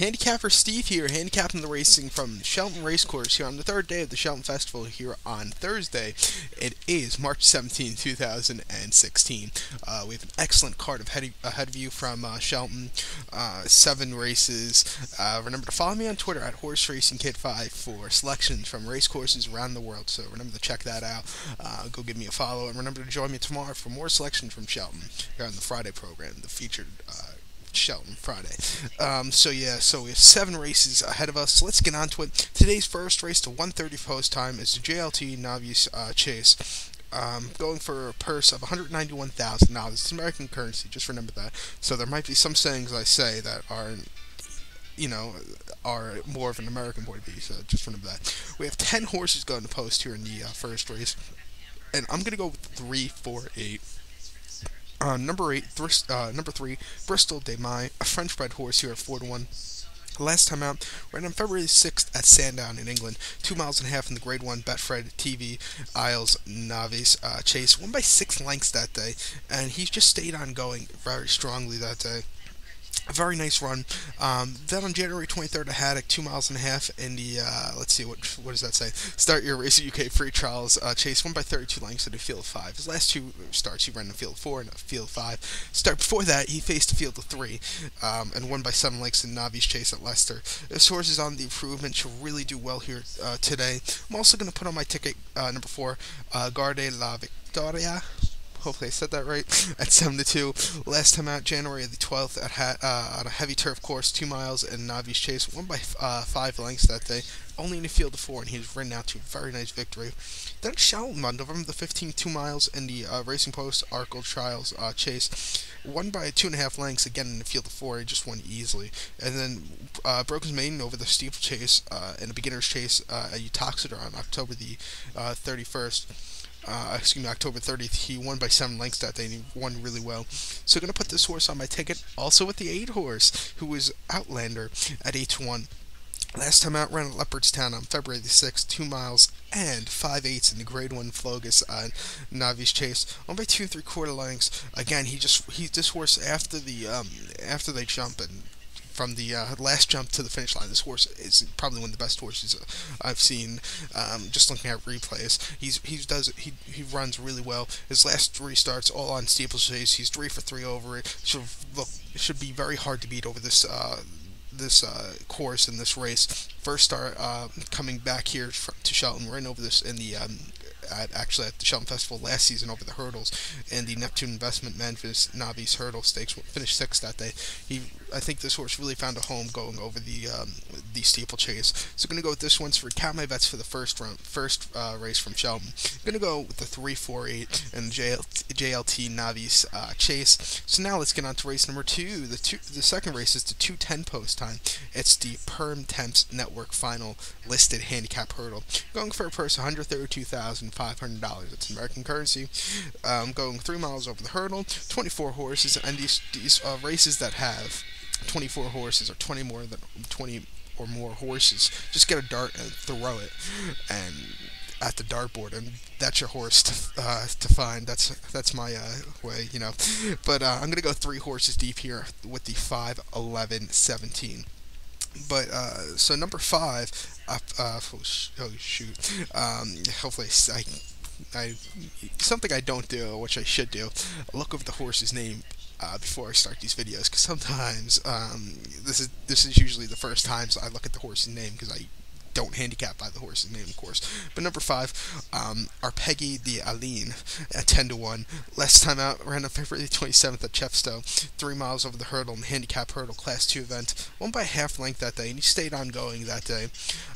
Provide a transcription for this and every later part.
Handicapper Steve here, handicapping the racing from Cheltenham Racecourse here on the third day of the Cheltenham Festival here on Thursday. It is March 17, 2016. We have an excellent card ahead of you from Cheltenham. 7 races. Remember to follow me on Twitter at HorseRacingKid5 for selections from racecourses around the world. So remember to check that out. Go give me a follow, and remember to join me tomorrow for more selections from Cheltenham here on the Friday program, the featured Cheltenham Friday. So we have 7 races ahead of us. So let's get on to it. Today's first race to 1:30 post time is the JLT Novice Chase. Going for a purse of $191,000. It's American currency, just remember that. So there might be some sayings I say that are more of an American point of view, so just remember that. We have 10 horses going to post here in the first race, and I'm going to go with 3, 4, 8. Number 3, Bristol de Mai, a French-bred horse here at 4-1. Last time out, ran on February 6th at Sandown in England, 2.5 miles in the Grade 1 Betfred TV Isles Novice Chase. Won by 6 lengths that day, and he just stayed on going very strongly that day. A very nice run. Then on January 23rd at Haddock, 2.5 miles in the, let's see, what does that say? Start Your Race UK Free Trials Chase, won by 32 lengths in a field of 5. His last 2 starts, he ran in a field of 4 and a field of 5. Start before that, he faced a field of 3, and won by 7 lengths in Novice Chase at Leicester. This horse is on the improvement, should really do well here today. I'm also going to put on my ticket, number 4, Garde la Victoria. Hopefully I said that right, at 7-2. Last time out, January the 12th on a heavy turf course, 2 miles in Novice Chase, won by 5 lengths that day, only in a field of 4, and he was ridden out to a very nice victory. Then Cheltenham on November the 15th, 2 miles in the Racing Post Arkle Trials Chase, won by 2.5 lengths, again in the field of 4, he just won easily. And then broke his maiden over the steeplechase in a beginner's chase at Uttoxeter on October the 31st. October 30th, he won by 7 lengths that day, and he won really well. So I'm going to put this horse on my ticket, also with the 8 horse, who was Outlander at 8-1. Last time out, ran at Leopardstown on February the 6th, 2 miles and 5/8 in the Grade 1 Flogus Novice Chase, won by 2 3/4 lengths. Again, this horse after they jump and from the last jump to the finish line, this horse is probably one of the best horses I've seen. Just looking at replays, he runs really well. His last 3 starts all on steeplechase. He's 3 for 3 over it. Should be very hard to beat over this course in this race. First start coming back here to Cheltenham, ran over this in the at the Cheltenham Festival last season over the hurdles, and the Neptune Investment Memphis Novice Hurdle Stakes, finished 6th that day. I think this horse really found a home going over the steeplechase. So I'm going to go with this one. So recount my bets for the first race from Cheltenham. I'm going to go with the 3, 4, 8 and JLT Novice Chase. So now let's get on to race number 2. The second race is the 2:10 post time. It's the Perm Temps Network Final Listed Handicap Hurdle. Going for a purse of $132,500. It's American currency. Going 3 miles over the hurdle. 24 horses, and these races that have 24 horses or 20 or more horses, just get a dart and throw it and at the dartboard, and that's your horse to find. That's my way, But I'm gonna go 3 horses deep here with the 5, 11, 17. But so number 5, hopefully something I don't do, which I should do. Look over the horse's name before I start these videos, because sometimes this is usually the first times I look at the horse's name, because I don't handicap by the horse's name, of course. But number 5, Arpeggi the Aline at 10-1. Last time out, ran on February 27th at Chepstow, 3 miles over the hurdle in the handicap hurdle Class 2 event. Won by half length that day, and he stayed on going that day.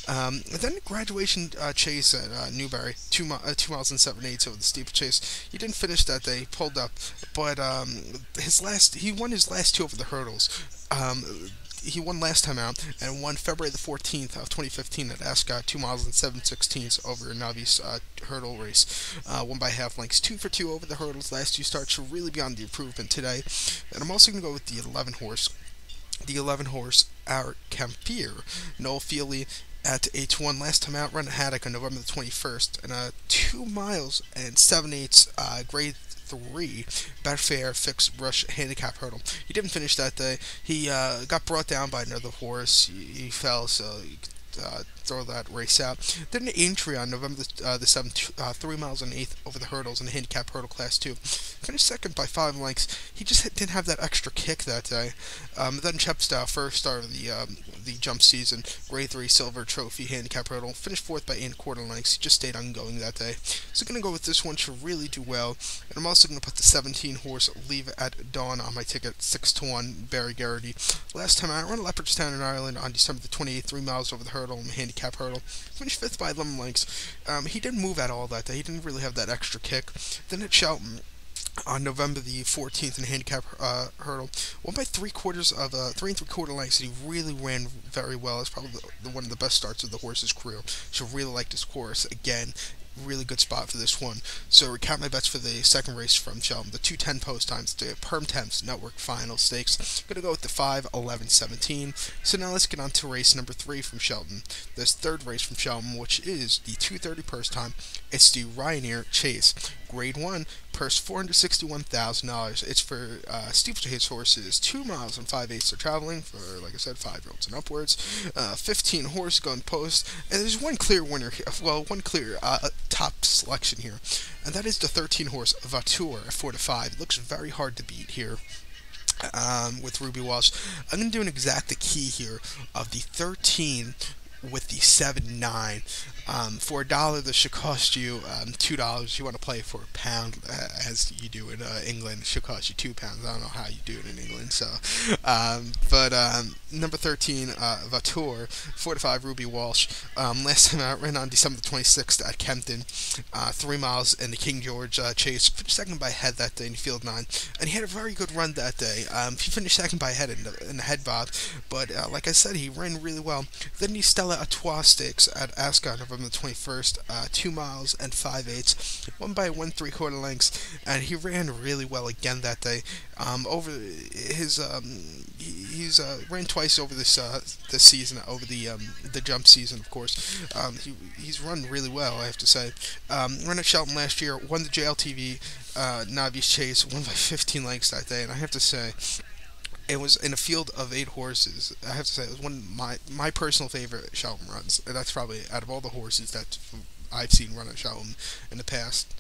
And then graduation chase at Newbury, 2 miles and 7/8 over the steeplechase. He didn't finish that day, he pulled up, but he won his last 2 over the hurdles. He won last time out, and won February the 14th of 2015 at Ascot, 2 miles and 7/16 over a Novice hurdle race. Won by half lengths, 2 for 2 over the hurdles. Last 2 starts should really be on the improvement today. And I'm also going to go with the 11 horse. The 11 horse, our Campier, Noel Feely at 8-1. Last time out, ran at Haddock on November the 21st, and 2 miles and 7/8 grade 3, Betfair Fixed Rush Handicap Hurdle. He didn't finish that day. He got brought down by another horse. He fell, so he throw that race out. Then an entry on November the 7th, 3 miles and 8th over the hurdles in the handicap hurdle class 2. Finished second by 5 lengths. He just didn't have that extra kick that day. Then Chepstow, first start of the jump season, grade 3 silver trophy handicap hurdle, finished 4th by 8¼ lengths. He just stayed ongoing that day. So I'm going to go with this one, should really do well. And I'm also going to put the 17 horse Leave at Dawn on my ticket, 6-1, Barry Garrity. Last time I ran Leopardstown in Ireland on December the 28th, 3 miles over the hurdle in the handicap hurdle. Finished 5th by 11 lengths. He didn't move at all that day. He didn't really have that extra kick. Then at Cheltenham on November the 14th in the handicap hurdle, won by 3¾ lengths, and he really ran very well. It's probably one of the best starts of the horse's career. So really like this course. Again, really good spot for this one. So recap my bets for the second race from Cheltenham. The 2:10 post times, the Perm Temps Network Final Stakes. Gonna go with the 5, 11, 17. So now let's get on to race number 3 from Cheltenham. This third race from Cheltenham, which is the 2:30 purse time. It's the Ryanair Chase. Grade 1, purse $461,000. It's for steeplechase horses, 2 miles and 5/8 are traveling for, like I said, 5-year-olds and upwards. 15 horse gun post, and there's one clear winner here. Well, one clear top selection here, and that is the 13 horse Vautour at 4-5. It looks very hard to beat here. With Ruby Walsh, I'm going to do an exact key here of the 13 with the 7-9. For $1, this should cost you $2. You want to play for a pound, as you do in England. It should cost you £2. I don't know how you do it in England. So, but number 13, Vautour, 4-5, Ruby Walsh. Last time I ran on December 26th at Kempton, 3 miles in the King George Chase. Finished second by head that day in field 9, and he had a very good run that day. He finished second by head in the head bob, but like I said, he ran really well. Then the Stella Artois Stakes at Ascot, November the 21st, 2 miles and 5/8, won by 1¾ lengths, and he ran really well again that day. Over his he's ran twice over this season, over the jump season, of course. He's run really well, I have to say. Ran at Cheltenham last year, won the JLTV Navies Chase, won by 15 lengths that day, and I have to say, it was in a field of 8 horses. I have to say, it was one of my personal favorite Cheltenham runs. And that's probably, out of all the horses that I've seen run at Cheltenham in the past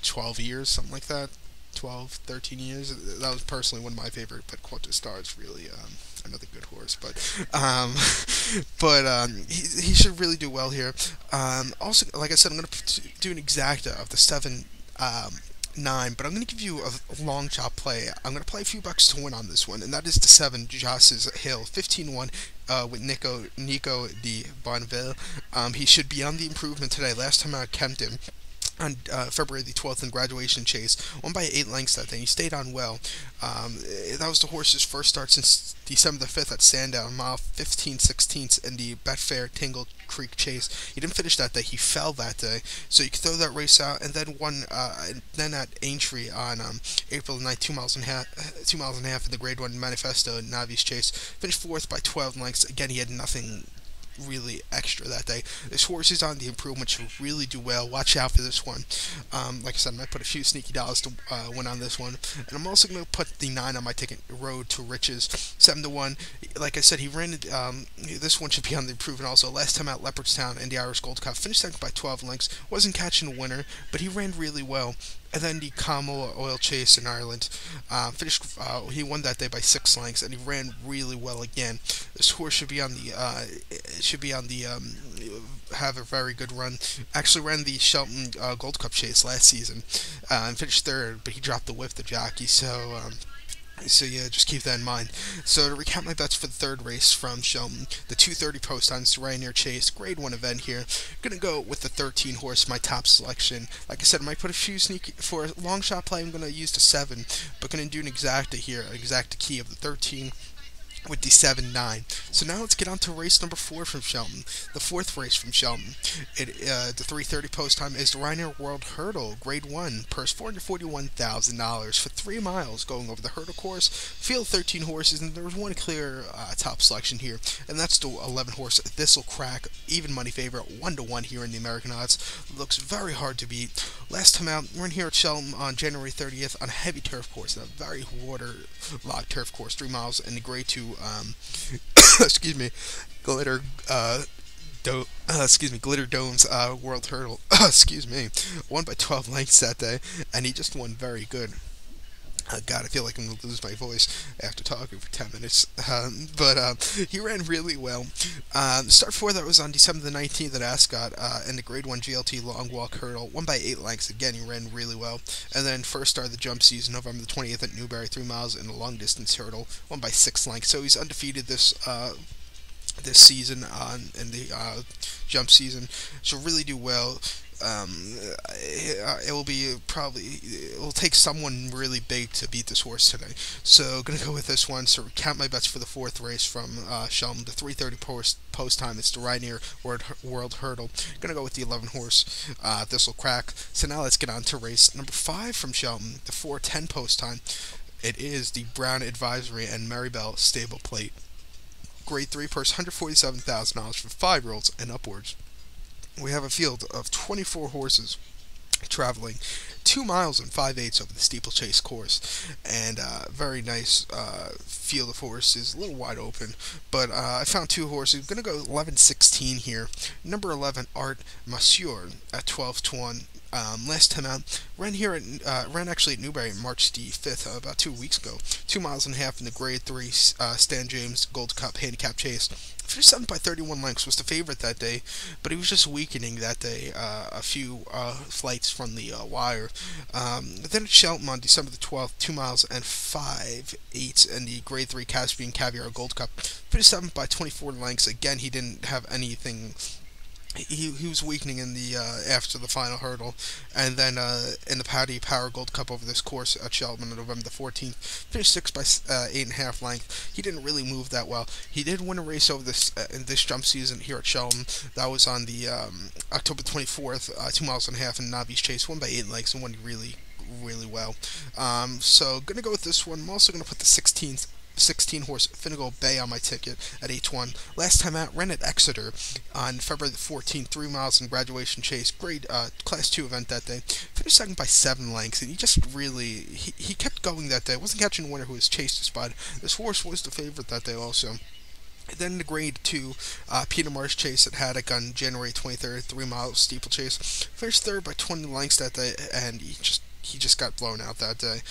12 years, something like that, 12, 13 years, that was personally one of my favorite. But Quintus Star is really another good horse. But he should really do well here. Also, like I said, I'm going to do an exacta of the 7, 9, but I'm going to give you a long shot play. I'm going to play a few bucks to win on this one, and that is the 7, Joss's Hill, 15-1, with Nico de Bonneville. He should be on the improvement today. Last time out at Kempton, on February the 12th in Graduation Chase, won by 8 lengths that day. He stayed on well. That was the horse's first start since December the 5th at Sandown, mile 15/16 in the Betfair Tingle Creek Chase. He didn't finish that day. He fell that day, so you could throw that race out. And then won. Then at Aintree on April 9th, 2 miles and a half in the Grade 1 Manifesto Navies Chase. Finished 4th by 12 lengths. Again, he had nothing really extra that day. This horse is on the improvement, should really do well. Watch out for this one. Like I said, I might put a few sneaky dollars to win on this one. And I'm also going to put the 9 on my ticket, Road to Riches, 7-1. Like I said, he ran this one should be on the improvement also. Last time out, Leopardstown in the Irish Gold Cup, finished second by 12 lengths. Wasn't catching a winner, but he ran really well. And then the Como Oil Chase in Ireland, he won that day by 6 lengths, and he ran really well again. This horse should be on the have a very good run. Actually ran the Cheltenham Gold Cup Chase last season, and finished 3rd, but he dropped the whip, the jockey. So yeah, just keep that in mind. So to recap my bets for the third race from Cheltenham, the 2:30 post times, the Ryanair Chase, Grade 1 event here. Gonna go with the 13 horse, my top selection. Like I said, I might put a few sneaky, for a long shot play, I'm gonna use the 7, but gonna do an exacta here, an exacta key of the 13, with the 7-9. So now let's get on to race number 4 from Cheltenham, the fourth race from Cheltenham. The 3:30 post time is the Ryanair World Hurdle, Grade 1, purse $441,000 for 3 miles going over the hurdle course. Field 13 horses, and there was one clear top selection here, and that's the 11 horse This'll Crack, even money favorite, 1-1 here in the American odds. Looks very hard to beat. Last time out, we're in here at Cheltenham on January 30th on a heavy turf course, a very waterlogged turf course, 3 miles in the Grade 2 excuse me, glitter glitter domes world hurdle excuse me, won by 12 lengths that day, and he just won very good. God, I feel like I'm going to lose my voice after talking for 10 minutes. But he ran really well. Start 4 that was on December the 19th at Ascot in the Grade 1 GLT Long Walk Hurdle, won by 8 lengths. Again, he ran really well. And then first start of the jump season, November the 20th at Newbury, 3 miles in the long distance hurdle, won by 6 lengths. So he's undefeated this season in the jump season. So really do well. It will take someone really big to beat this horse today. So gonna go with this one. So count my bets for the fourth race from Cheltenham. The 3:30 post time. It's the Ryanair World Hurdle. Gonna go with the 11 horse. This'll Crack. So now let's get on to race number 5 from Cheltenham. The 4:10 post time. It is the Brown Advisory and Marybelle Stable Plate. Grade 3 purse $147,000 for 5-year-olds and upwards. We have a field of 24 horses traveling 2 miles and 5/8 over the steeplechase course, and very nice field of horses, a little wide open, but I found 2 horses. I'm going to go 11-16 here. Number 11, Art Monsieur at 12-1. Last time out, ran actually at Newbury March the 5th, about 2 weeks ago. 2 miles and a half in the Grade 3 Stan James Gold Cup Handicap Chase. Finished 7th by 31 lengths, was the favorite that day, but he was just weakening that day, a few flights from the wire. Then at Cheltenham on December the 12th, 2 miles and 5/8 in the Grade 3 Caspian Caviar Gold Cup. Finished 7th by 24 lengths. Again, he didn't have anything. He was weakening in the after the final hurdle, and then in the Paddy Power Gold Cup over this course at Cheltenham on November the 14th, finished 6th by 8.5 length. He didn't really move that well. He did win a race over this in this jump season here at Cheltenham. That was on the October 24th, 2 miles and a half in Navi's Chase, won by 8 lengths and won really well. So gonna go with this one. I'm also gonna put the 16 horse Finigal Bay on my ticket at 8-1. Last time out, ran at Exeter on February the 14th, 3 miles in Graduation Chase, grade Class 2 event that day. Finished 2nd by 7 lengths, and he just really, he kept going that day. Wasn't catching a winner who was chased his spot. This horse was the favorite that day also. Then the Grade 2 Peter Marsh Chase at Haddock on January 23rd, 3 miles steeplechase. Finished 3rd by 20 lengths that day, and he just got blown out that day.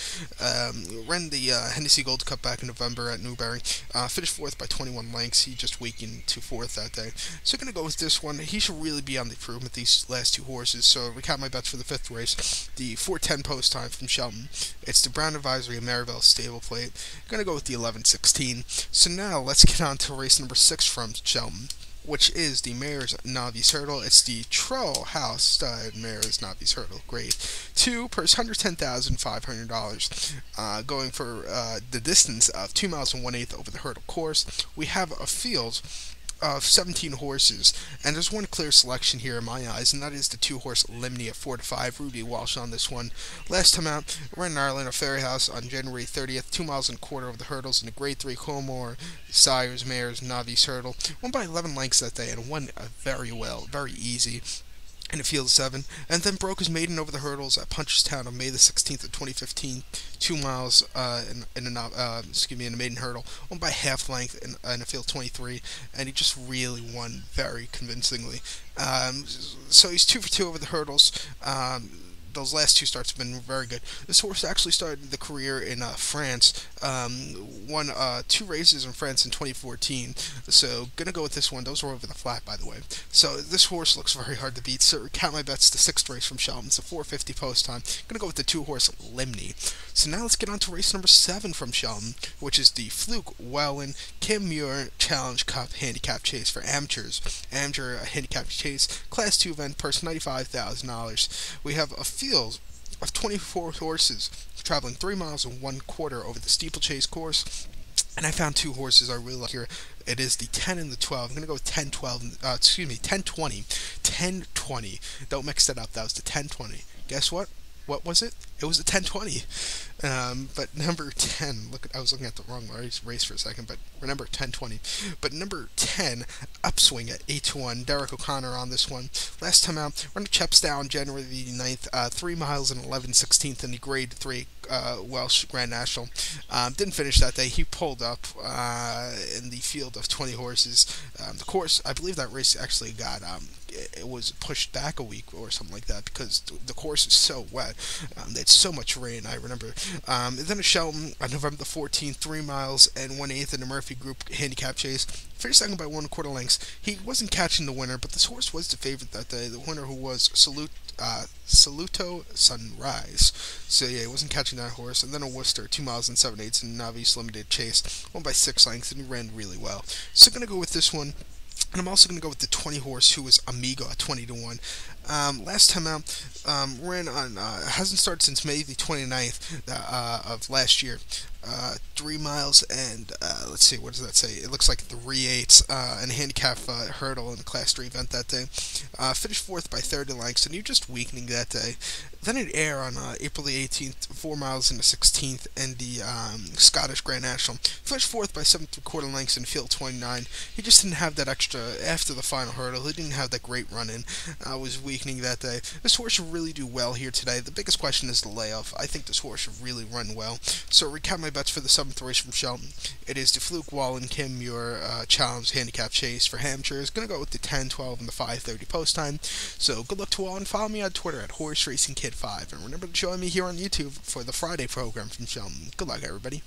Ran the Hennessy Gold Cup back in November at Newbury. Finished 4th by 21 lengths. He just weakened to 4th that day. So I'm going to go with this one. He should really be on the improvement, these last 2 horses. So recap my bets for the 5th race. The 4:10 post time from Cheltenham. It's the Brown Advisory and Marybelle Stable Plate. I'm going to go with the 11-16. So now let's get on to race number 6 from Cheltenham, which is the Mayor's Novice Hurdle. It's the Troll House Stud Mayor's Novice Hurdle, Grade 2, purse $110,500. Going for the distance of 2 miles and 1/8 over the hurdle course. We have a field of 17 horses, and there's one clear selection here in my eyes, and that is the 2-horse Limney at 4-5. Ruby Walsh on this one. Last time out, ran in Ireland at Ferry House on January 30th, 2 miles and a quarter over the hurdles in the Grade 3 Colmore Sires Mayor's Novice Hurdle. Won by 11 lengths that day, and won very well, very easy in a field of 7, and then broke his maiden over the hurdles at Punchestown on May the 16th of 2015, 2 miles in a maiden hurdle, won by half length in a field 23, and he just really won very convincingly. So he's 2 for 2 over the hurdles. Those last 2 starts have been very good. This horse actually started the career in France, won 2 races in France in 2014, so gonna go with this one. Those were over the flat, by the way. So this horse looks very hard to beat, so count my bets. The 6th race from Cheltenham. It's a 4:50 post time. Gonna go with the 2-horse Limney. So now let's get on to race number 7 from Cheltenham, which is the Fluke Wellin Kim Muir Challenge Cup Handicap Chase for amateurs. Amateur Handicap Chase, Class 2 event, purse $95,000. We have a field of 24 horses traveling 3 miles and 1/4 over the steeplechase course. And I found two horses I really like here. It is the 10 and the 12. I'm going to go with 10 12. Excuse me, 10 20. 10 20. Don't mix that up. That was the 10 20. Guess what? What was it? It was a 10-20. But number 10, I was looking at the wrong race for a second, but remember 10-20. But number 10, Upswing at 8-1. Derek O'Connor on this one. Last time out, run to Chepstown, January the 9th, 3 miles and 11/16 in the Grade 3 Welsh Grand National. Didn't finish that day. He pulled up in the field of 20 horses. The course, I believe that race actually got it was pushed back a week or something like that because the course is so wet. They had so much rain, I remember. Then at Cheltenham on November the 14th, 3 miles and 1/8 in the Murphy Group handicap chase. Finished second by 1/4 lengths. He wasn't catching the winner, but this horse was the favorite that day. The winner, who was Saluto Sunrise. So yeah, he wasn't catching that horse. And then a Worcester, 2 miles and 7/8 in Navi's limited chase, won by 6 lengths, and he ran really well. So gonna go with this one. And I'm also going to go with the 20 horse, who was Amigo at 20-1. Last time out, ran on, hasn't started since May the 29th of last year. 3 miles and, let's see, what does that say? It looks like 3/8 and a handicap hurdle in the Class 3 event that day. Finished 4th by 30 lengths, and you're just weakening that day. Then at Ayr on April the 18th, 4 miles and a 16th in the Scottish Grand National. Finished 4th by 7 3/4 lengths in field 29. He just didn't have that extra, after the final hurdle, he didn't have that great run in. Was weakening that day. This horse should really do well here today. The biggest question is the layoff. I think this horse should really run well. So recap my bets for the 7th race from Cheltenham. It is the Fluke Wall and Kim Muir Challenge Handicap Chase for Hampshire. It's going to go with the 10, 12, and the 5:30 post time. So good luck to all, and follow me on Twitter at HorseRacingKid5. And remember to join me here on YouTube for the Friday program from Cheltenham. Good luck, everybody.